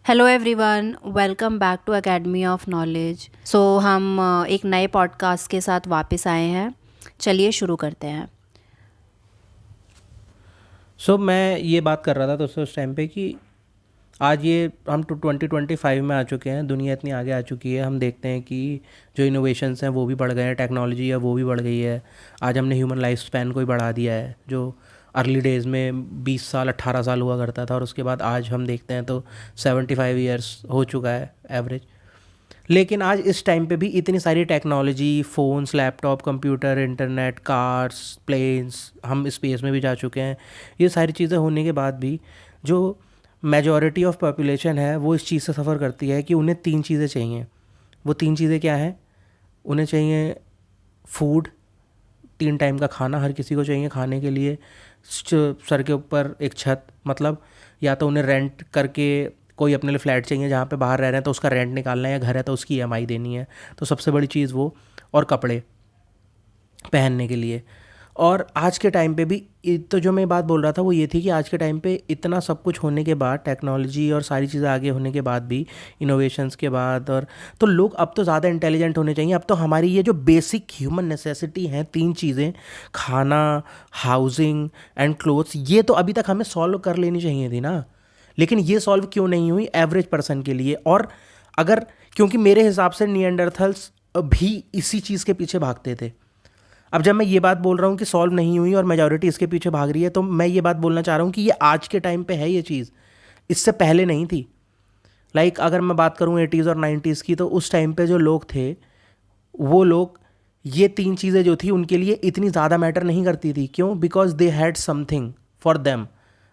Hello everyone, welcome back to academy of knowledge. हम एक नए पॉडकास्ट के साथ वापस आए हैं। चलिए शुरू करते हैं। मैं ये बात कर रहा था तो उस टाइम पे कि आज ये हम 2025 में आ चुके हैं। दुनिया इतनी आगे आ चुकी है। हम देखते हैं कि जो इनोवेशंस हैं वो भी बढ़ गए हैं, टेक्नोलॉजी है वो भी बढ़ गई है। आज हमने ह्यूमन लाइफ स्पैन को ही बढ़ा दिया है। जो अर्ली डेज़ में 20 साल 18 साल हुआ करता था और उसके बाद आज हम देखते हैं तो 75 ईयर्स हो चुका है एवरेज। लेकिन आज इस टाइम पे भी इतनी सारी technology, phones, laptop, computer, internet, cars, planes, हम स्पेस में भी जा चुके हैं। ये सारी चीज़ें होने के बाद भी जो मेजॉरिटी ऑफ पॉपुलेशन है वो इस चीज़ से सफ़र करती है कि उन्हें तीन चीज़ें चाहिए। वो तीन चीज़ें क्या हैं? उन्हें चाहिए फूड, 3 टाइम का खाना हर किसी को चाहिए खाने के लिए। सर के ऊपर एक छत, मतलब या तो उन्हें रेंट करके कोई अपने लिए फ्लैट चाहिए जहाँ पे बाहर रह रहे हैं तो उसका रेंट निकालना है, या घर है तो उसकी ईएमआई देनी है। तो सबसे बड़ी चीज़ वो, और कपड़े पहनने के लिए। और आज के टाइम पे भी तो जो मैं बात बोल रहा था वो ये थी कि आज के टाइम पे इतना सब कुछ होने के बाद, टेक्नोलॉजी और सारी चीज़ें आगे होने के बाद भी, इनोवेशंस के बाद, और तो लोग अब तो ज़्यादा इंटेलिजेंट होने चाहिए। अब तो हमारी ये जो बेसिक ह्यूमन नेसेसिटी हैं, तीन चीज़ें, खाना, हाउसिंग एंड क्लोथ्स, ये तो अभी तक हमें सॉल्व कर लेनी चाहिए थी ना। लेकिन ये सॉल्व क्यों नहीं हुई एवरेज पर्सन के लिए? और अगर, क्योंकि मेरे हिसाब से नियंडरथल्स भी इसी चीज़ के पीछे भागते थे। अब जब मैं ये बात बोल रहा हूँ कि सॉल्व नहीं हुई और मेजॉरिटी इसके पीछे भाग रही है, तो मैं ये बात बोलना चाह रहा हूँ कि ये आज के टाइम पे है ये चीज़, इससे पहले नहीं थी। अगर मैं बात करूँ 80s और 90s की, तो उस टाइम पे जो लोग थे, वो लोग, ये तीन चीज़ें जो थी उनके लिए इतनी ज़्यादा मैटर नहीं करती थी। क्यों? Because they had something for them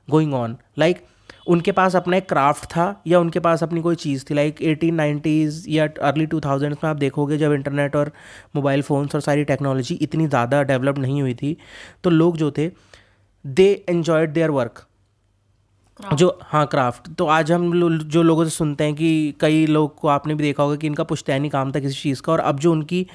going on. उनके पास अपना एक क्राफ्ट था, या उनके पास अपनी कोई चीज़ थी। 1890s या अर्ली 2000s में आप देखोगे, जब इंटरनेट और मोबाइल फ़ोन्स और सारी टेक्नोलॉजी इतनी ज़्यादा डेवलप नहीं हुई थी, तो लोग जो थे, दे एन्जॉयड देयर वर्क। जो, हाँ, क्राफ्ट। तो आज जो लोगों से सुनते हैं कि कई लोग को आपने भी देखा होगा कि इनका पुश्तैनी काम था किसी चीज़ का, और अब जो उनकी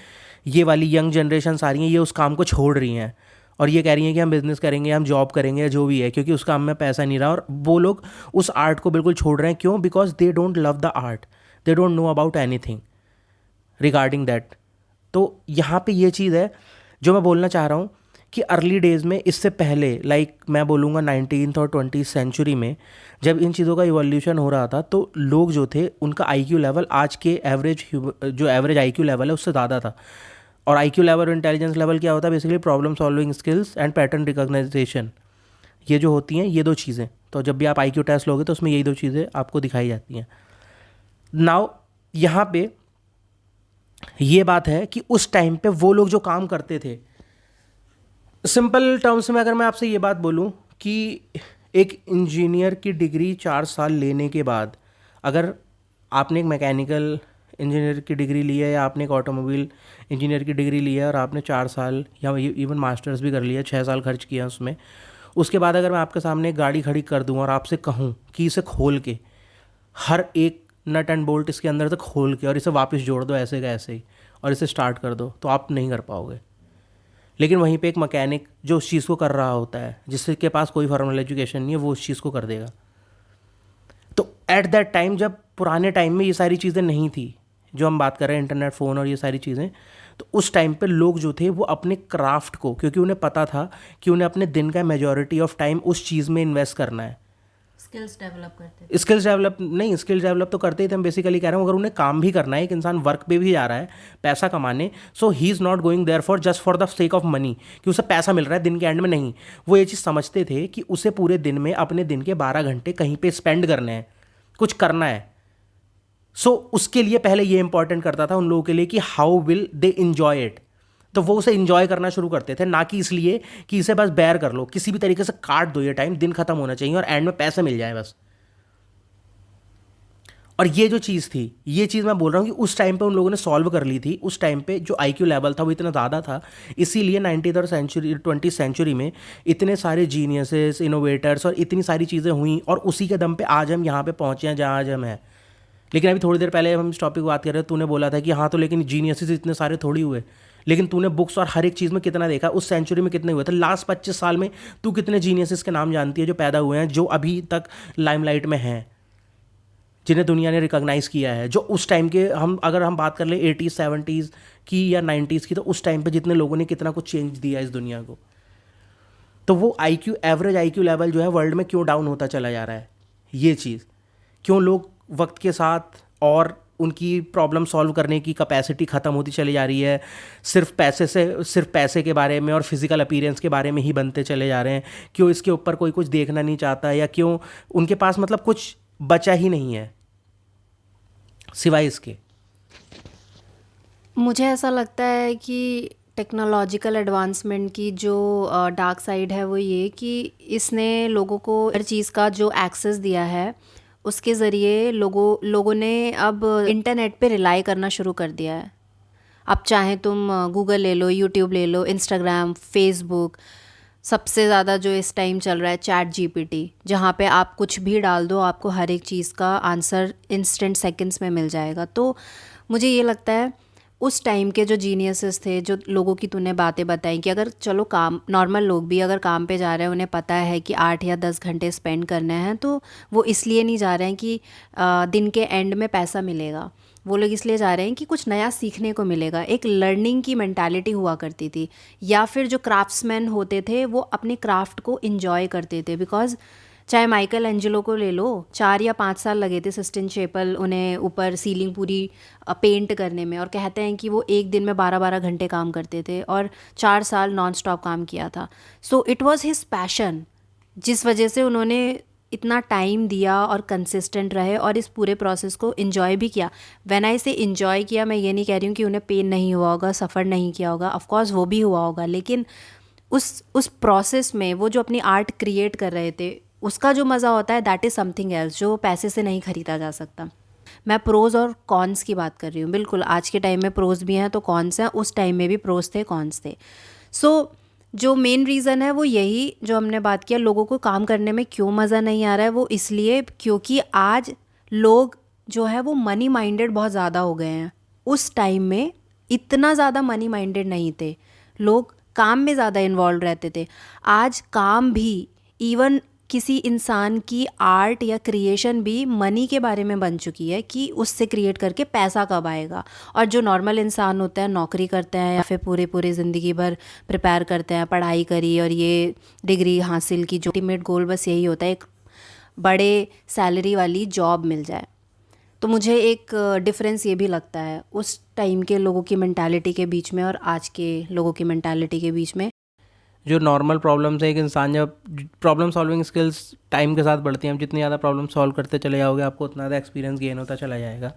ये वाली यंग जनरेशन आ रही हैं, ये उस काम को छोड़ रही हैं और ये कह रही हैं कि हम बिज़नेस करेंगे, हम जॉब करेंगे, या जो भी है, क्योंकि उस काम में पैसा नहीं रहा। और वो लोग उस आर्ट को बिल्कुल छोड़ रहे हैं। क्यों? Because they don't love the art, they don't know about any thing regarding that. तो यहाँ पे ये चीज़ है जो मैं बोलना चाह रहा हूँ कि अर्ली डेज़ में, इससे पहले, मैं बोलूँगा 19th और 20th सेंचुरी में, जब इन चीज़ों का इवोल्यूशन हो रहा था, तो लोग जो थे उनका आईक्यू लेवल आज के जो एवरेज आईक्यू लेवल है उससे ज़्यादा था। और आईक्यू लेवल और इंटेलिजेंस लेवल क्या होता है? Basically problem solving skills and pattern recognization. ये जो होती हैं, ये दो चीज़ें, तो जब भी आप आईक्यू टेस्ट लोगे तो उसमें यही दो चीज़ें आपको दिखाई जाती हैं। नाउ, यहाँ पे ये बात है कि उस टाइम पे वो लोग जो काम करते थे, सिंपल टर्म्स में अगर मैं आपसे ये बात बोलूँ कि एक इंजीनियर की डिग्री 4 साल लेने के बाद, अगर आपने एक मैकेनिकल इंजीनियर की डिग्री ली है, या आपने एक ऑटोमोबाइल इंजीनियर की डिग्री ली है और आपने 4 साल या इवन मास्टर्स भी कर लिया, 6 साल खर्च किया उसमें, उसके बाद अगर मैं आपके सामने एक गाड़ी खड़ी कर दूँ और आपसे कहूँ कि इसे खोल के, हर एक नट एंड बोल्ट इसके अंदर से खोल के, और इसे वापस जोड़ दो ऐसे का ऐसे ही, और इसे स्टार्ट कर दो, तो आप नहीं कर पाओगे। लेकिन वहीं पे एक मैकेनिक जो उस चीज़ को कर रहा होता है, जिसके पास कोई फॉर्मल एजुकेशन नहीं है, वो उस चीज़ को कर देगा। तो एट दैट टाइम, जब पुराने टाइम में ये सारी चीज़ें नहीं थी, जो हम बात कर रहे हैं इंटरनेट, फ़ोन और ये सारी चीज़ें, तो उस टाइम पे लोग जो थे वो अपने क्राफ्ट को, क्योंकि उन्हें पता था कि उन्हें अपने दिन का मेजॉरिटी ऑफ टाइम उस चीज़ में इन्वेस्ट करना है। स्किल्स डेवलप करते थे। स्किल्स डेवलप नहीं, स्किल्स डेवलप तो करते ही थे। हम बेसिकली कह रहे हैं, अगर उन्हें काम भी करना है, एक इंसान वर्क पे भी जा रहा है पैसा कमाने, so he is not going there for just for the sake of money, कि उसे पैसा मिल रहा है दिन के एंड में, नहीं। वो ये चीज़ समझते थे कि उसे पूरे दिन में अपने दिन के 12 घंटे कहीं पे स्पेंड करने हैं, कुछ करना है। उसके लिए पहले ये इंपॉर्टेंट करता था उन लोगों के लिए कि how will they enjoy it. तो वो उसे इंजॉय करना शुरू करते थे, ना कि इसलिए कि इसे बस बेयर कर लो, किसी भी तरीके से काट दो ये टाइम, दिन खत्म होना चाहिए और एंड में पैसे मिल जाए बस। और ये जो चीज़ थी, ये चीज़ मैं बोल रहा हूँ कि उस टाइम पे उन लोगों ने सॉल्व कर ली थी। उस टाइम पे जो आईक्यू लेवल था वो इतना ज़्यादा था, इसीलिए 19th और 20th सेंचुरी में इतने सारे जीनियसेस, इनोवेटर्स और इतनी सारी चीज़ें हुई, और उसी के दम पे आज हम यहाँ पे पहुँचे हैं जहाँ आज हम हैं। लेकिन अभी थोड़ी देर पहले हम इस टॉपिक बात कर रहे थे, तूने बोला था कि हाँ, तो लेकिन जीनियसेस इतने सारे थोड़ी हुए। लेकिन तूने बुक्स और हर एक चीज़ में कितना देखा, उस सेंचुरी में कितने हुए थे? लास्ट 25 साल में तू कितने जीनियसेस के नाम जानती है जो पैदा हुए हैं, जो अभी तक लाइमलाइट में हैं? जिन्हें दुनिया ने रिकॉग्नाइज़ किया है, जो उस टाइम के अगर हम बात कर लें 80s 70s की या 90s की, तो उस टाइम पे जितने लोगों ने कितना कुछ चेंज दिया इस दुनिया को, तो वो एवरेज IQ लेवल जो है वर्ल्ड में क्यों डाउन होता चला जा रहा है, ये चीज़ क्यों लोग वक्त के साथ और उनकी प्रॉब्लम सॉल्व करने की कैपेसिटी ख़त्म होती चली जा रही है, सिर्फ पैसे के बारे में और फिज़िकल अपीयरेंस के बारे में ही बनते चले जा रहे हैं, क्यों इसके ऊपर कोई कुछ देखना नहीं चाहता, या क्यों उनके पास मतलब कुछ बचा ही नहीं है सिवाय इसके। मुझे ऐसा लगता है कि टेक्नोलॉजिकल एडवांसमेंट की जो डार्क साइड है वो ये कि इसने लोगों को हर चीज़ का जो एक्सेस दिया है, उसके ज़रिए लोगों ने अब इंटरनेट पे रिलाई करना शुरू कर दिया है। अब चाहे तुम गूगल ले लो, यूट्यूब ले लो, इंस्टाग्राम, फेसबुक, सबसे ज़्यादा जो इस टाइम चल रहा है ChatGPT, जहाँ पे आप कुछ भी डाल दो आपको हर एक चीज़ का आंसर इंस्टेंट सेकंड्स में मिल जाएगा। तो मुझे ये लगता है उस टाइम के जो जीनियसेस थे, जो लोगों की तूने बातें बताई कि अगर चलो काम, नॉर्मल लोग भी अगर काम पे जा रहे हैं, उन्हें पता है कि 8 या 10 घंटे स्पेंड करने हैं, तो वो इसलिए नहीं जा रहे हैं कि दिन के एंड में पैसा मिलेगा, वो लोग इसलिए जा रहे हैं कि कुछ नया सीखने को मिलेगा। एक लर्निंग की मेंटालिटी हुआ करती थी। या फिर जो क्राफ्ट्समैन होते थे वो अपने क्राफ्ट को इंजॉय करते थे, बिकॉज चाहे माइकल एंजेलो को ले लो, 4 या 5 साल लगे थे सिस्टिन चैपल उन्हें ऊपर सीलिंग पूरी पेंट करने में, और कहते हैं कि वो एक दिन में 12-12 घंटे काम करते थे और 4 साल नॉन स्टॉप काम किया था। So it was his passion, जिस वजह से उन्होंने इतना टाइम दिया और कंसिस्टेंट रहे और इस पूरे प्रोसेस को इन्जॉय भी किया। व्हेन आई से इन्जॉय किया, मैं ये नहीं कह रही हूँ कि उन्हें पेन नहीं हुआ होगा, सफ़र नहीं किया होगा, ऑफ कोर्स वो भी हुआ होगा, लेकिन उस प्रोसेस में वो जो अपनी आर्ट क्रिएट कर रहे थे, उसका जो मज़ा होता है, दैट इज़ समथिंग एल्स, जो पैसे से नहीं ख़रीदा जा सकता। मैं प्रोज और कॉन्स की बात कर रही हूँ। बिल्कुल आज के टाइम में प्रोज भी हैं तो कॉन्स हैं, उस टाइम में भी प्रोज थे, कॉन्स थे। सो जो मेन रीज़न है वो यही जो हमने बात किया, लोगों को काम करने में क्यों मज़ा नहीं आ रहा है, वो इसलिए क्योंकि आज लोग जो है वो मनी माइंडेड बहुत ज़्यादा हो गए हैं। उस टाइम में इतना ज़्यादा मनी माइंडेड नहीं थे लोग, काम में ज़्यादा इन्वॉल्व रहते थे। आज काम भी, इवन किसी इंसान की आर्ट या क्रिएशन भी मनी के बारे में बन चुकी है कि उससे क्रिएट करके पैसा कब आएगा। और जो नॉर्मल इंसान होता है, नौकरी करते हैं या फिर पूरी ज़िंदगी भर प्रिपेयर करते हैं, पढ़ाई करी और ये डिग्री हासिल की, जो अल्टीमेट गोल बस यही होता है एक बड़े सैलरी वाली जॉब मिल जाए। तो मुझे एक डिफरेंस ये भी लगता है उस टाइम के लोगों की मेंटालिटी के बीच में और आज के लोगों की मेंटालिटी के बीच में। जो नॉर्मल प्रॉब्लम्स है, एक इंसान जब प्रॉब्लम सॉल्विंग स्किल्स टाइम के साथ बढ़ती हैं, आप जितनी ज़्यादा प्रॉब्लम सॉल्व करते चले जाओगे आपको उतना ज़्यादा एक्सपीरियंस गेन होता चला जाएगा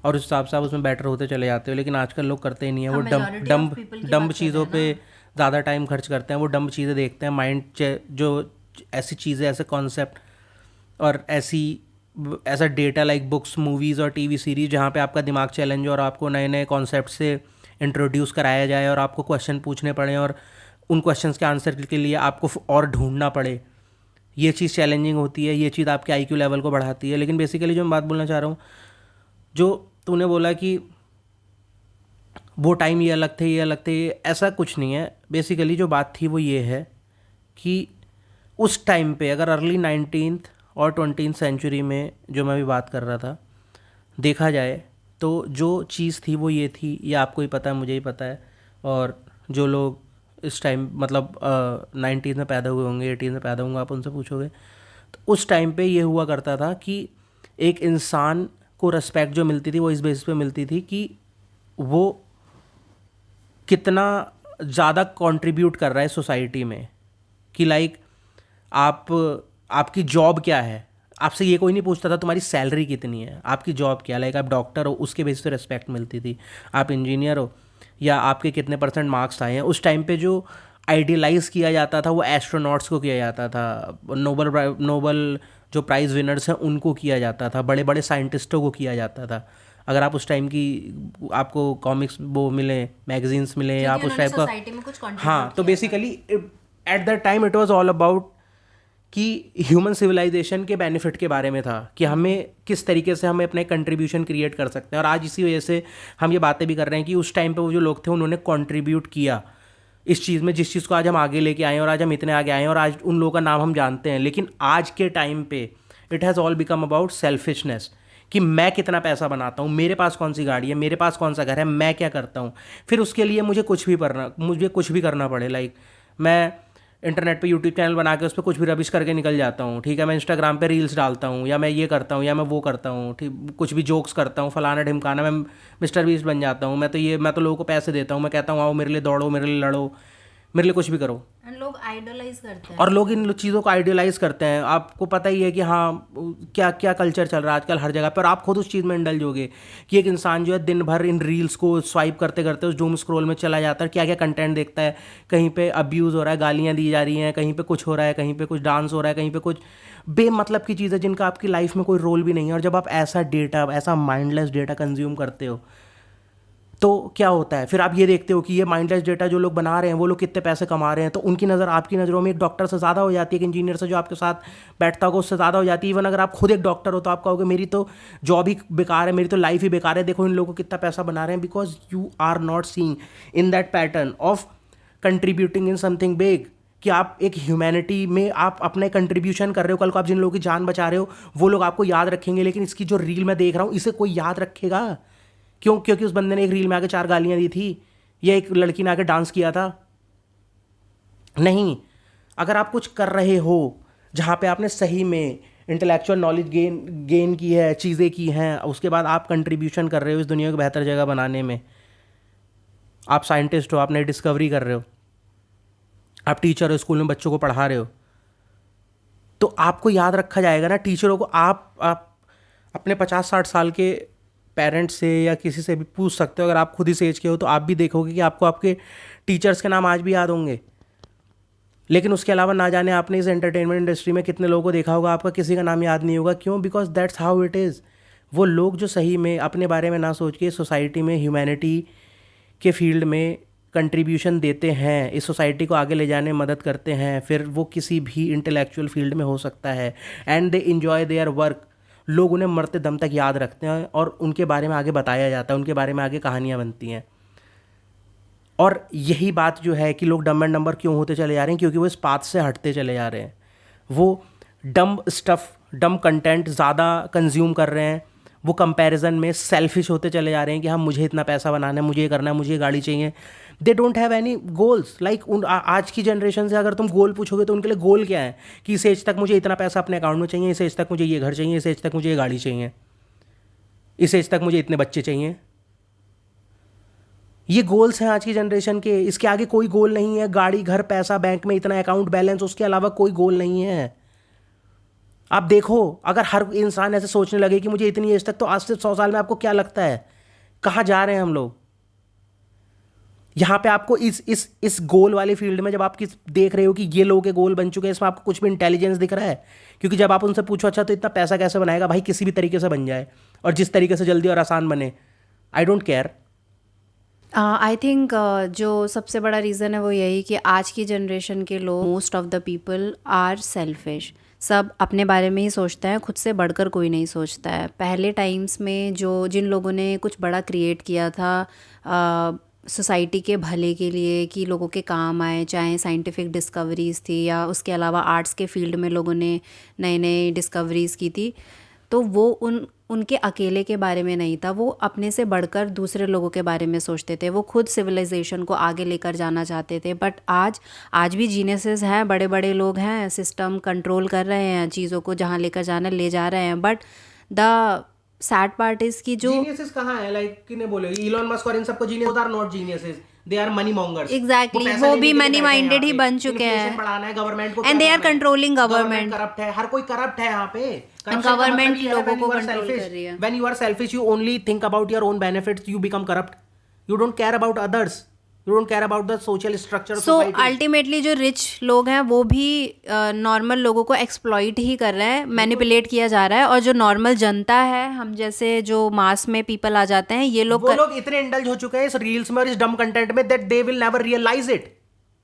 और उस हिसाब से आप उसमें बेटर होते चले जाते हो। लेकिन आजकल लोग करते ही नहीं है, वो डम्ब चीज़ों पे ज़्यादा टाइम खर्च करते हैं, वो डम्ब चीज़ें देखते हैं, जो ऐसी चीज़ें, ऐसे कॉन्सेप्ट और ऐसा डेटा लाइक बुक्स, मूवीज़ और TV सीरीज़ जहाँ पे आपका दिमाग चैलेंज और आपको नए नए कॉन्सेप्ट से इंट्रोड्यूस कराया जाए और आपको क्वेश्चन पूछने पड़े और उन क्वेश्चंस के आंसर के लिए आपको और ढूंढना पड़े, ये चीज़ चैलेंजिंग होती है, ये चीज़ आपके IQ लेवल को बढ़ाती है। लेकिन बेसिकली जो मैं बात बोलना चाह रहा हूँ, जो तूने बोला कि वो टाइम ये अलग थे, ये अलग थे, ऐसा कुछ नहीं है। बेसिकली जो बात थी वो ये है कि उस टाइम पे अगर अर्ली 19th और 20th सेंचुरी में जो मैं अभी बात कर रहा था देखा जाए, तो जो चीज़ थी वो ये थी, ये आपको ही पता है, मुझे ही पता है, और जो लोग इस टाइम मतलब 90s में पैदा हुए होंगे, 80s में पैदा होंगे, आप उनसे पूछोगे तो उस टाइम पे ये हुआ करता था कि एक इंसान को रिस्पेक्ट जो मिलती थी वो इस बेसिस पे मिलती थी कि वो कितना ज़्यादा कंट्रीब्यूट कर रहा है सोसाइटी में, कि लाइक आपकी जॉब क्या है, आपसे ये कोई नहीं पूछता था तुम्हारी सैलरी कितनी है, आपकी जॉब क्या, लाइक आप डॉक्टर हो उसके बेसिस पे रिस्पेक्ट मिलती थी, आप इंजीनियर हो या आपके कितने % मार्क्स आए हैं। उस टाइम पे जो आइडियलाइज़ किया जाता था वो एस्ट्रोनॉट्स को किया जाता था, नोबल जो प्राइज़ विनर्स हैं उनको किया जाता था, बड़े बड़े साइंटिस्टों को किया जाता था। अगर आप उस टाइम की आपको कॉमिक्स वो मिले, मैगजीन्स मिले, आप उस टाइप का, हाँ, तो basically at the time it was all about कि ह्यूमन सिविलाइजेशन के बेनिफिट के बारे में था कि हमें किस तरीके से हमें अपने कंट्रीब्यूशन क्रिएट कर सकते हैं। और आज इसी वजह से हम ये बातें भी कर रहे हैं कि उस टाइम पे वो जो लोग थे उन्होंने कंट्रीब्यूट किया इस चीज़ में, जिस चीज़ को आज हम आगे लेके आए हैं और आज हम इतने आगे आए हैं और आज उन लोगों का नाम हम जानते हैं। लेकिन आज के टाइम पे it has all become about selfishness, कि मैं कितना पैसा बनाता हूँ, मेरे पास कौन सी गाड़ी है, मेरे पास कौन सा घर है, मैं क्या करता हूँ। फिर उसके लिए मुझे कुछ भी करना पड़े। लाइक मैं इंटरनेट पे यूट्यूब चैनल बना के उस पर कुछ भी रबिश करके निकल जाता हूँ, ठीक है। मैं इंस्टाग्राम पे रील्स डालता हूँ, या मैं ये करता हूँ, या मैं वो करता हूँ, ठीक, कुछ भी जोक्स करता हूँ, फलाना ढिमकाना, मैं मिस्टर बीस्ट बन जाता हूँ। मैं तो लोगों को पैसे देता हूँ, मैं कहता हूँ आओ मेरे लिए दौड़ो, मेरे लिए लड़ो, मेरे लिए कुछ भी करो। एंड लोग आइडलाइज करते हैं। और लोग इन चीज़ों को आइडियलाइज करते हैं। आपको पता ही है कि हाँ क्या क्या कल्चर चल रहा है आजकल हर जगह पर। आप खुद उस चीज़ में इंडल्ज होगे कि एक इंसान जो है दिन भर इन रील्स को स्वाइप करते करते उस डूम स्क्रॉल में चला जाता है, क्या क्या कंटेंट देखता है। कहीं पे अब्यूज़ हो रहा है, गालियाँ दी जा रही हैं, कहीं पे कुछ हो रहा है, कहीं पे कुछ डांस हो रहा है, कहीं पे कुछ बेमतलब की चीज़ें जिनका आपकी लाइफ में कोई रोल भी नहीं है। और जब आप ऐसा माइंडलेस डेटा कंज्यूम करते हो तो क्या होता है, फिर आप ये देखते हो कि ये माइंडलेस डेटा जो लोग बना रहे हैं वो लोग कितने पैसे कमा रहे हैं। तो उनकी नज़र आपकी नज़रों में एक डॉक्टर से ज़्यादा हो जाती है, एक इंजीनियर से जो आपके साथ बैठता होगा उससे ज़्यादा हो जाती है। इवन अगर आप खुद एक डॉक्टर हो तो आप कहोगे मेरी तो जॉब ही बेकार है, मेरी तो लाइफ ही बेकार है, देखो इन लोगों को कितना पैसा बना रहे हैं। Because you are not seeing in that pattern of contributing in something big, कि आप एक ह्यूमैनिटी में आप अपने कंट्रीब्यूशन कर रहे हो। कल को आप जिन लोगों की जान बचा रहे हो वो लोग आपको याद रखेंगे, लेकिन इसकी जो रील मैं देख रहा हूँ इसे कोई याद रखेगा क्यों? क्योंकि उस बंदे ने एक रील में आके 4 गालियां दी थी, या एक लड़की ने आके डांस किया था? नहीं। अगर आप कुछ कर रहे हो जहाँ पे आपने सही में इंटेलेक्चुअल नॉलेज गेन की है, चीज़ें की हैं, उसके बाद आप कंट्रीब्यूशन कर रहे हो इस दुनिया को बेहतर जगह बनाने में, आप साइंटिस्ट हो, आप नई डिस्कवरी कर रहे हो, आप टीचर हो, स्कूल में बच्चों को पढ़ा रहे हो, तो आपको याद रखा जाएगा ना। टीचरों को आप अपने 50-60 साल के पेरेंट्स से या किसी से भी पूछ सकते हो। अगर आप खुद इस एज के हो तो आप भी देखोगे कि आपको आपके टीचर्स के नाम आज भी याद होंगे। लेकिन उसके अलावा ना जाने आपने इस एंटरटेनमेंट इंडस्ट्री में कितने लोगों को देखा होगा, आपका किसी का नाम याद नहीं होगा। क्यों? Because that's how it is. वो लोग जो सही में अपने बारे में ना सोच के सोसाइटी में ह्यूमैनिटी के फील्ड में कंट्रीब्यूशन देते हैं, इस सोसाइटी को आगे ले जाने में मदद करते हैं, फिर वो किसी भी इंटेलेक्चुअल फील्ड में हो सकता है, and they enjoy their work, लोग उन्हें मरते दम तक याद रखते हैं और उनके बारे में आगे बताया जाता है, उनके बारे में आगे कहानियाँ बनती हैं। और यही बात जो है कि लोग डम एंड डम्बर क्यों होते चले जा रहे हैं, क्योंकि वो इस पाथ से हटते चले जा रहे हैं। वो डम स्टफ, डम कंटेंट ज़्यादा कंज्यूम कर रहे हैं, वो कंपैरिजन में सेल्फिश होते चले जा रहे हैं कि हाँ मुझे इतना पैसा बनाना है, मुझे ये करना है, मुझे ये गाड़ी चाहिए। They don't have any goals. Like आज की जनरेशन से अगर तुम गोल पूछोगे तो उनके लिए गोल क्या है कि इस एज तक मुझे इतना पैसा अपने अकाउंट में चाहिए, इस एज तक मुझे ये घर चाहिए, इस एज तक मुझे ये गाड़ी चाहिए, इस एज तक मुझे इतने बच्चे चाहिए। ये गोल्स हैं आज की जनरेशन के, इसके आगे कोई गोल नहीं है। गाड़ी, घर, पैसा, बैंक में इतना अकाउंट बैलेंस, उसके अलावा कोई गोल नहीं है। आप देखो अगर हर इंसान ऐसे सोचने लगे कि मुझे इतनी एज तक, तो आज से 100 साल में आपको क्या लगता है कहाँ जा रहे हैं हम लोग? यहाँ पे आपको इस गोल वाले फील्ड में जब आप देख रहे हो कि ये लोगों के गोल बन चुके हैं, इसमें आपको कुछ भी इंटेलिजेंस दिख रहा है? क्योंकि जब आप उनसे पूछो अच्छा तो इतना पैसा कैसे बनाएगा, भाई किसी भी तरीके से बन जाए और जिस तरीके से जल्दी और आसान बने, I don't care. I think जो सबसे बड़ा रीज़न है वो यही कि आज की जनरेशन के लोग, most of the people are selfish. सब अपने बारे में ही सोचते हैं, खुद से बढ़कर कोई नहीं सोचता है। पहले टाइम्स में जिन लोगों ने कुछ बड़ा क्रिएट किया था सोसाइटी के भले के लिए, कि लोगों के काम आए, चाहे साइंटिफिक डिस्कवरीज़ थी या उसके अलावा आर्ट्स के फील्ड में लोगों ने नए नए डिस्कवरीज़ की थी, तो वो उनके अकेले के बारे में नहीं था, वो अपने से बढ़कर दूसरे लोगों के बारे में सोचते थे। वो खुद सिविलाइजेशन को आगे लेकर जाना चाहते थे। बट आज भी जीनियसेस हैं, बड़े बड़े लोग हैं, सिस्टम कंट्रोल कर रहे हैं चीज़ों को, जहाँ लेकर जाना ले जा रहे हैं। But the sad part is कि जो जीनियसेस कहाँ है, लाइक किने बोले इलोन मस्क और इन सबको genius are not geniuses, they are money mongers. Exactly वो भी मनी माइंडेड ही बन चुके हैं, बढ़ाना है गवर्नमेंट को, and they are controlling government. Corrupt है, हर कोई करप्ट है यहाँ पे। गवर्नमेंट लोगों को कंट्रोल कर रही है। When you are selfish, you only think about your own benefits, you become corrupt. You don't care about others. You don't care about the social structure of society. So ultimately जो rich लोग हैं वो भी normal लोगों को exploit ही कर रहे हैं, मैनिपुलेट किया जा रहा है। और जो नॉर्मल जनता है, हम जैसे जो मास में पीपल आ जाते हैं, ये लोग लोग इतने इंडल्ज हो चुके हैं इस रील्स में और इस डम कंटेंट में that they will never realize it.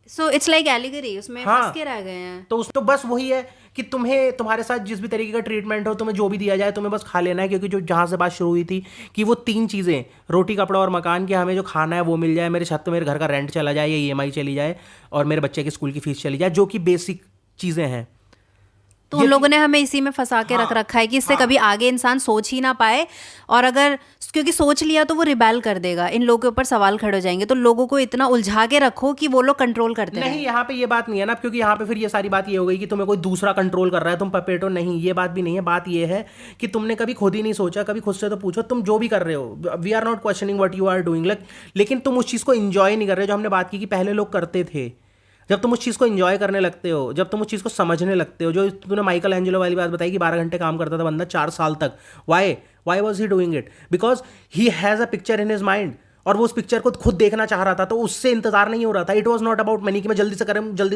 So it's like allegory, उसमें फंस के रह गए हैं। तो बस वही है कि तुम्हारे साथ जिस भी तरीके का ट्रीटमेंट हो, तुम्हें जो भी दिया जाए, तुम्हें बस खा लेना है। क्योंकि जो जहाँ से बात शुरू हुई थी कि वो 3 चीज़ें, रोटी, कपड़ा और मकान, कि हमें जो खाना है वो मिल जाए, मेरे छत पे मेरे घर का रेंट चला जाए, या EMI चली जाए, और मेरे बच्चे की स्कूल की फीस चली जाए, जो कि बेसिक चीज़ें हैं। तो उन लोगों ने हमें इसी में फंसा के रख हाँ, रखा है कि इससे हाँ, कभी आगे इंसान सोच ही ना पाए, और अगर क्योंकि सोच लिया तो वो रिबेल कर देगा, इन लोगों के ऊपर सवाल खड़े हो जाएंगे, तो लोगों को इतना उलझा के रखो कि वो लोग कंट्रोल करते नहीं, रहें। यहाँ पे ये बात नहीं है ना, क्योंकि यहाँ पे फिर ये सारी बात ये हो गई कि तुम्हें कोई दूसरा कंट्रोल कर रहा है, तुम पपेट हो। नहीं, ये बात भी नहीं है। बात ये है कि तुमने कभी खुद ही नहीं सोचा, कभी खुद से तो पूछो तुम जो भी कर रहे हो। We are not questioning what you are doing, लेकिन तुम उस चीज़ को इंजॉय नहीं कर रहे, जो हमने बात की कि पहले लोग करते थे। जब तुम उस चीज़ को एंजॉय करने लगते हो, जब तुम उस चीज़ को समझने लगते हो, जो तूने माइकल एंजेलो वाली बात बताई कि 12 घंटे काम करता था बंदा 4 साल तक, why was he doing it? Because he has a picture in his mind, और वो उस पिक्चर को खुद देखना चाह रहा था, तो उससे इंतजार नहीं हो रहा था। It was not about money कि मैं जल्दी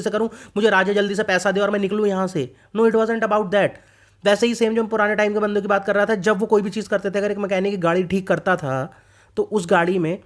से करूँ, मुझे राजा जल्दी से पैसा दे और मैं निकलूँ यहाँ से। No, it wasn't about that. वैसे ही सेम जो मैं पुराने टाइम के बंदों की बात कर रहा था, जब वो कोई भी चीज़ करते थे, अगर एक मैकेनिक की गाड़ी ठीक करता था, तो उस गाड़ी में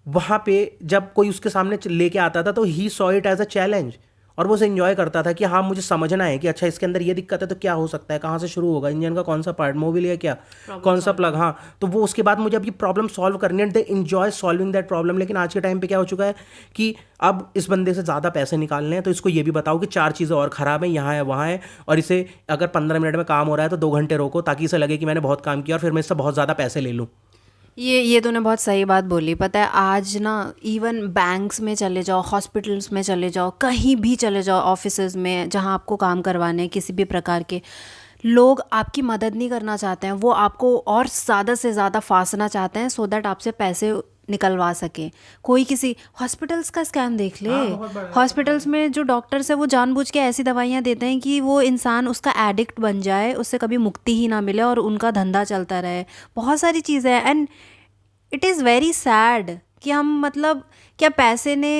वहाँ पे जब कोई उसके सामने लेके आता था, तो he saw it as a challenge, और वो उसे एंजॉय करता था कि हाँ, मुझे समझना है कि अच्छा इसके अंदर ये दिक्कत है तो क्या हो सकता है, कहाँ से शुरू होगा, इंजन का कौन सा पार्ट, मोबिल या क्या, कौन सा प्लग। हाँ, तो वो उसके बाद मुझे अब ये प्रॉब्लम सॉल्व करनी है, they enjoy solving that problem. लेकिन आज के टाइम पे क्या हो चुका है कि अब इस बंदे से ज़्यादा पैसे निकालने हैं, तो इसको ये भी बताओ कि 4 चीज़ें और ख़राब हैं, यहाँ है, वहाँ है, और इसे अगर 15 मिनट में काम हो रहा है तो 2 घंटे रोको, ताकि इसे लगे कि मैंने बहुत काम किया और फिर मैं इससे बहुत ज़्यादा पैसे ले लूँ। ये तूने बहुत सही बात बोली। पता है, आज ना इवन बैंक्स में चले जाओ, हॉस्पिटल्स में चले जाओ, कहीं भी चले जाओ, ऑफिसेज में जहाँ आपको काम करवाने हैं किसी भी प्रकार के, लोग आपकी मदद नहीं करना चाहते हैं, वो आपको और ज़्यादा से ज़्यादा फांसना चाहते हैं सो दैट आपसे पैसे निकलवा सके। कोई किसी हॉस्पिटल्स का स्कैम देख ले, हाँ, बहुत बड़ा है, बहुत बड़ा हॉस्पिटल्स है। में जो डॉक्टर्स है वो जानबूझ के ऐसी दवाइयाँ देते हैं कि वो इंसान उसका एडिक्ट बन जाए, उससे कभी मुक्ति ही ना मिले और उनका धंधा चलता रहे। बहुत सारी चीज़ें हैं, and it is very sad कि हम मतलब क्या पैसे ने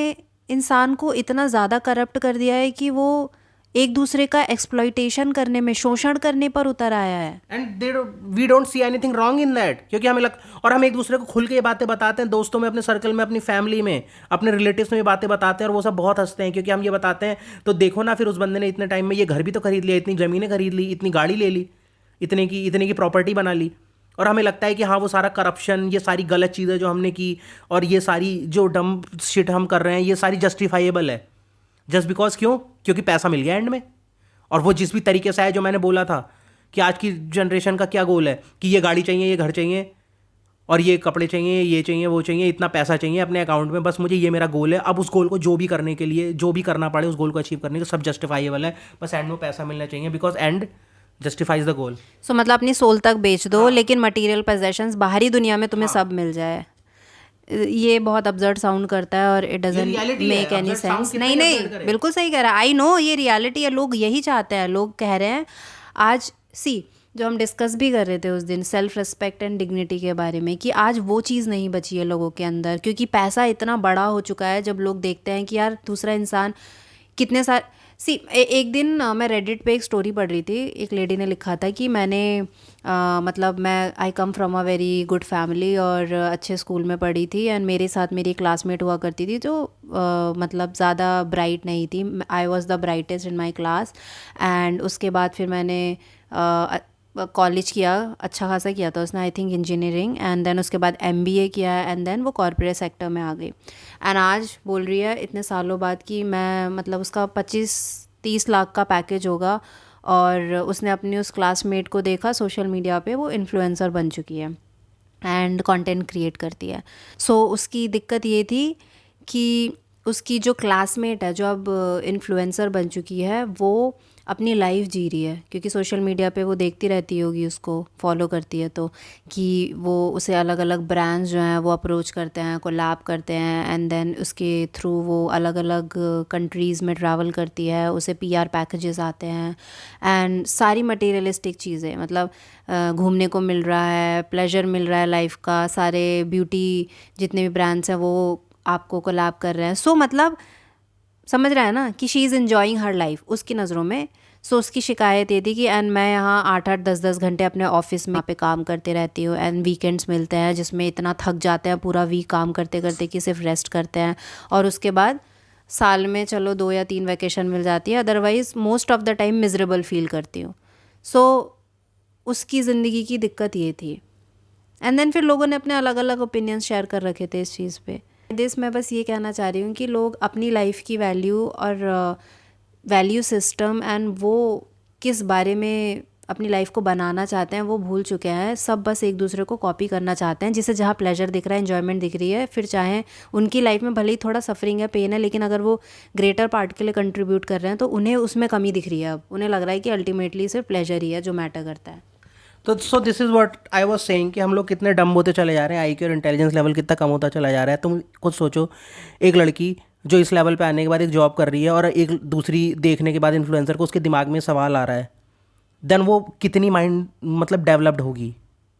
इंसान को इतना ज़्यादा करप्ट कर दिया है कि वो एक दूसरे का एक्सप्लॉइटेशन करने में, शोषण करने पर उतर आया है। And they we don't see anything wrong in that, क्योंकि हमें और हम एक दूसरे को खुल के ये बातें बताते हैं, दोस्तों में, अपने सर्कल में, अपनी फैमिली में, अपने रिलेटिव्स में ये बातें बताते हैं, और वो सब बहुत हंसते हैं क्योंकि हम ये बताते हैं। तो देखो ना, फिर उस बंदे ने इतने टाइम में ये घर भी तो खरीद लिया, इतनी ज़मीनें खरीद ली, इतनी गाड़ी ले ली, इतने की प्रॉपर्टी बना ली, और हमें लगता है कि हाँ, वो सारा करप्शन, ये सारी गलत चीज़ें जो हमने की, और ये सारी जो डम शिट हम कर रहे हैं, ये सारी जस्टिफाइएबल है। जस्ट बिकॉज क्यों? क्योंकि पैसा मिल गया एंड में। और वो जिस भी तरीके से है, जो मैंने बोला था कि आज की जनरेशन का क्या गोल है कि ये गाड़ी चाहिए, ये घर चाहिए, और ये कपड़े चाहिए, ये चाहिए, वो चाहिए, इतना पैसा चाहिए अपने अकाउंट में, बस मुझे ये मेरा गोल है। अब उस गोल को जो भी करने के लिए, जो भी करना पड़े उस गोल को अचीव करने के, सब जस्टिफाइबल है, बस एंड में पैसा मिलना चाहिए, because end justifies the goal. So मतलब अपनी सोल तक बेच दो, लेकिन मटेरियल पोजेशंस बाहरी दुनिया में तुम्हें सब मिल जाए। ये बहुत अब्जर्ड साउंड करता है और इट डजंट रियलिटी है। Make any absurd sound sense. कितना नहीं ही नहीं, absurd करे। बिल्कुल सही कह रहा है, आई नो ये रियलिटी है, लोग यही चाहते हैं, लोग कह रहे हैं। आज सी, जो हम डिस्कस भी कर रहे थे उस दिन सेल्फ रिस्पेक्ट एंड डिग्निटी के बारे में, कि आज वो चीज़ नहीं बची है लोगों के अंदर, क्योंकि पैसा इतना बड़ा हो चुका है। जब लोग देखते हैं कि यार दूसरा इंसान कितने सारे एक दिन मैं रेडिट पे एक स्टोरी पढ़ रही थी, एक लेडी ने लिखा था कि मैंने मतलब मैं I come from a very good family और अच्छे स्कूल में पढ़ी थी, एंड मेरे साथ मेरी क्लासमेट हुआ करती थी जो मतलब ज़्यादा ब्राइट नहीं थी। I was the brightest in my class. And उसके बाद फिर मैंने कॉलेज किया, अच्छा खासा किया था उसने, I think engineering, and then उसके बाद एमबीए किया, एंड देन वो कॉर्पोरेट सेक्टर में आ गई। एंड आज बोल रही है इतने सालों बाद कि मैं मतलब उसका 25-30 लाख का पैकेज होगा, और उसने अपनी उस क्लासमेट को देखा सोशल मीडिया पे, वो इन्फ्लुएंसर बन चुकी है एंड कंटेंट क्रिएट करती है। सो उसकी दिक्कत ये थी कि उसकी जो क्लासमेट है, जो अब इन्फ्लुएंसर बन चुकी है, वो अपनी लाइफ जी रही है, क्योंकि सोशल मीडिया पे वो देखती रहती होगी, उसको फॉलो करती है, तो कि वो उसे अलग अलग ब्रांड्स जो हैं वो अप्रोच करते हैं, कोलैब करते हैं, एंड देन उसके थ्रू वो अलग अलग कंट्रीज़ में ट्रैवल करती है, उसे पीआर पैकेजेस आते हैं, एंड सारी मटेरियलिस्टिक चीज़ें, मतलब घूमने को मिल रहा है, प्लेजर मिल रहा है लाइफ का, सारे ब्यूटी जितने भी ब्रांड्स हैं वो आपको कोलैब कर रहे हैं। सो मतलब समझ रहा है ना कि she is enjoying her life उसकी नज़रों में। सो उसकी शिकायत ये थी कि एंड मैं यहाँ 8-8 10-10 घंटे अपने ऑफिस में पे काम करते रहती हूँ, एंड वीकेंड्स मिलते हैं जिसमें इतना थक जाते हैं पूरा वीक काम करते करते कि सिर्फ रेस्ट करते हैं, और उसके बाद साल में चलो 2 या 3 वैकेशन मिल जाती है, otherwise most of the time miserable feel करती हूँ। सो उसकी ज़िंदगी की दिक्कत ये थी। एंड देन फिर लोगों ने अपने अलग अलग ओपिनियंस शेयर कर रखे थे इस चीज़ पे। दिस मैं बस ये कहना चाह रही हूँ कि लोग अपनी लाइफ की वैल्यू और वैल्यू सिस्टम एंड वो किस बारे में अपनी लाइफ को बनाना चाहते हैं वो भूल चुके हैं। सब बस एक दूसरे को कॉपी करना चाहते हैं, जिसे जहाँ प्लेजर दिख रहा है, एन्जॉयमेंट दिख रही है, फिर चाहे उनकी लाइफ में भले ही थोड़ा सफरिंग है, पेन है, लेकिन अगर वो ग्रेटर पार्ट के लिए कंट्रीब्यूट कर रहे हैं तो उन्हें उसमें कमी दिख रही है। अब उन्हें लग रहा है कि अल्टीमेटली सिर्फ प्लेजर ही है जो मैटर करता है। तो so this is what I was saying कि हम लोग कितने डम होते चले जा रहे हैं, IQ और इंटेलिजेंस लेवल कितना कम होता चला जा रहा है। तुम खुद सोचो, एक लड़की जो इस लेवल पे आने के बाद एक जॉब कर रही है और एक दूसरी देखने के बाद इन्फ्लुएंसर को उसके दिमाग में सवाल आ रहा है, देन वो कितनी माइंड मतलब डेवलप्ड होगी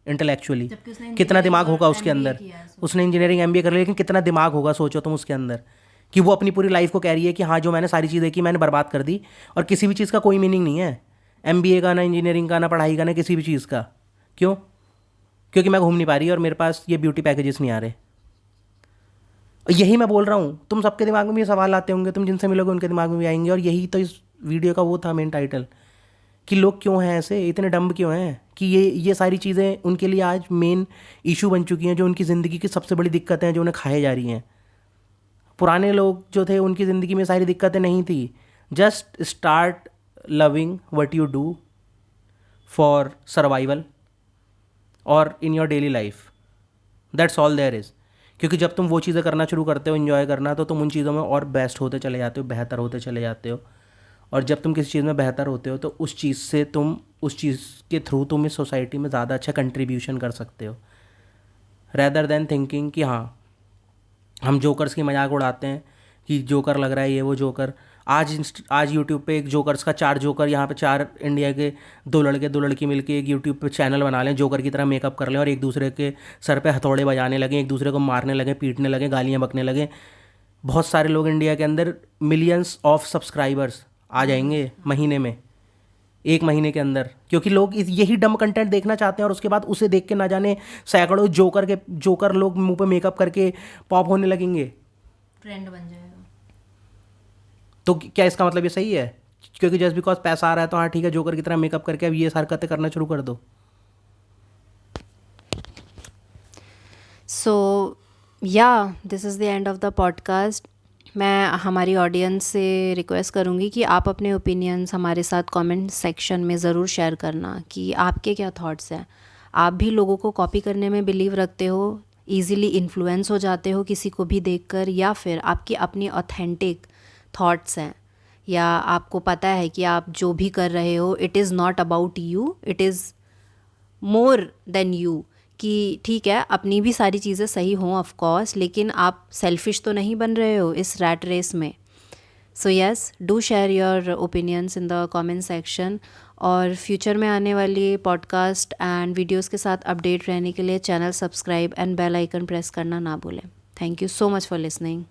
इंटेलेक्चुअली, कितना दिमाग होगा उसके अंदर। उसने इंजीनियरिंग MBA कर लिया, लेकिन कितना दिमाग होगा सोचो तुम उसके अंदर, कि वो अपनी पूरी लाइफ को कह रही है कि हाँ जो मैंने सारी चीज़ें की मैंने बर्बाद कर दी, और किसी भी चीज़ का कोई मीनिंग नहीं है, MBA का, ना इंजीनियरिंग का, ना पढ़ाई का, ना किसी भी चीज़ का। क्यों? क्योंकि मैं घूम नहीं पा रही और मेरे पास ये ब्यूटी पैकेजेस नहीं आ रहे। यही मैं बोल रहा हूँ, तुम सबके दिमाग में भी ये सवाल आते होंगे, तुम जिनसे मिलोगे उनके दिमाग में भी आएंगे। और यही तो इस वीडियो का वो था मेन टाइटल, कि लोग क्यों हैं ऐसे, इतने डम्ब क्यों हैं, कि ये सारी चीज़ें उनके लिए आज मेन इशू बन चुकी हैं, जो उनकी ज़िंदगी की सबसे बड़ी दिक्कतें हैं, जो उन्हें खाए जा रही हैं। पुराने लोग जो थे उनकी ज़िंदगी में सारी दिक्कतें नहीं थी। Just start loving what you do for survival और in your daily life, that's all there is. क्योंकि जब तुम वो चीज़ें करना शुरू करते हो, इन्जॉय करना, तो तुम उन चीज़ों में और बेस्ट होते चले जाते हो, बेहतर होते चले जाते हो। और जब तुम किसी चीज़ में बेहतर होते हो तो उस चीज़ से तुम, उस चीज़ के थ्रू तुम इस सोसाइटी में ज़्यादा अच्छा कंट्रीब्यूशन कर सकते हो, रैदर देन थिंकिंग कि हाँ हम जोकर्स की मजाक उड़ाते हैं कि जोकर लग रहा है ये वो जोकर। आज यूट्यूब पे एक जोकर्स का 4 जोकर, यहाँ पे 4 इंडिया के 2 लड़के 2 लड़की मिलके एक यूट्यूब पे चैनल बना लें, जोकर की तरह मेकअप कर लें और एक दूसरे के सर पे हथौड़े बजाने लगें, एक दूसरे को मारने लगें, पीटने लगें, गालियाँ बकने लगें। बहुत सारे लोग इंडिया के अंदर, मिलियंस ऑफ सब्सक्राइबर्स आ जाएंगे महीने में, 1 महीने के अंदर, क्योंकि लोग यही डम कंटेंट देखना चाहते हैं। और उसके बाद उसे देख के ना जाने सैकड़ों जोकर लोग मुंह पे मेकअप करके पॉप होने लगेंगे, ट्रेंड बन जाएगा। तो क्या इसका मतलब ये सही है? क्योंकि जस्ट बिकॉज पैसा आ रहा है तो हाँ ठीक है, जोकर की तरह मेकअप करके अब ये हरकतें करना शुरू कर दो। सो या this is the end of the podcast. मैं हमारी ऑडियंस से रिक्वेस्ट करूँगी कि आप अपने ओपिनियंस हमारे साथ कमेंट सेक्शन में ज़रूर शेयर करना कि आपके क्या थॉट्स हैं। आप भी लोगों को कॉपी करने में बिलीव रखते हो, इजीली इन्फ्लुएंस हो जाते हो किसी को भी देखकर, या फिर आपकी अपनी ऑथेंटिक थॉट्स हैं, या आपको पता है कि आप जो भी कर रहे हो it is not about you, it is more than you, कि ठीक है अपनी भी सारी चीज़ें सही हों ऑफ कोर्स, लेकिन आप सेल्फिश तो नहीं बन रहे हो इस रैट रेस में। So yes, do share your opinions in the comment section. और फ्यूचर में आने वाली पॉडकास्ट एंड वीडियोस के साथ अपडेट रहने के लिए channel subscribe and bell icon press करना ना भूलें। Thank you so much for listening.